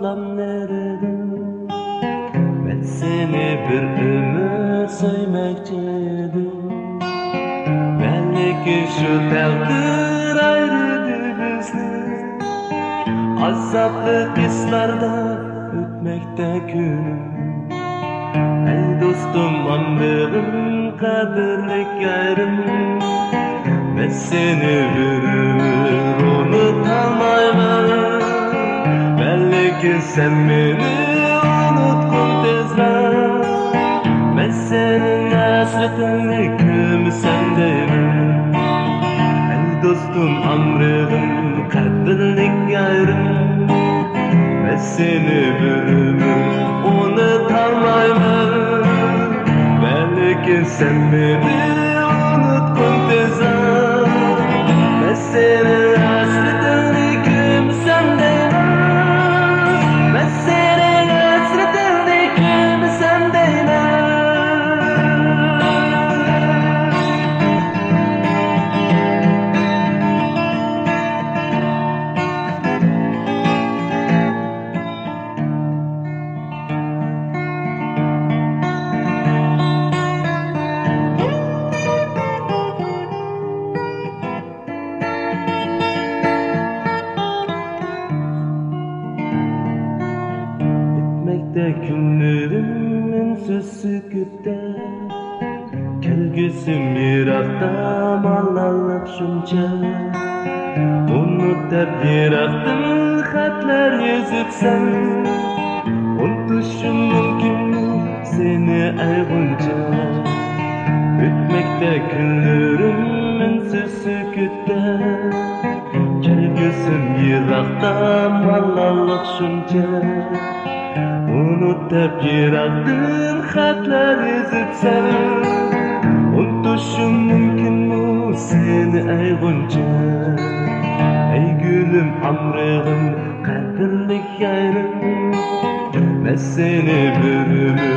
atlam nerede? Ben seni bir ömür sevmekçiydim. Belki şu takdir ayırdı bizni. Azaplı kıslarda ötmekte günüm. Ey dostum ömrüm kaderlik yarım. Ben seni bir ömür unutamayım. Belki sen beni unutkun tezler. Ben senin hasretini küm sendeyim. Ey dostum ömrüm kaderlik yarım. Ben seni bir ömür unutamayım. Belki sen beni unutkun tezler. Ben senin hasretini küm sendeyim. Ben senin hasretini küm sendeyim. Günlerim ünsüz sükütte. Kelgüsüm yirakta mallarlık şunca. Unut hep yiraktın hatlar yazıp sen. Unutuşum mümkün mü seni ayvunca? Ütmekte günlerim ünsüz sükütte. Kelgüsüm yirakta mallarlık şunca. Unut hep yiraktın hatlar yazıp sen. Unutuşum mümkün mü seni ayvunca? Ey gülüm ömrüm kaderlik yarım. Ben seni bir ömür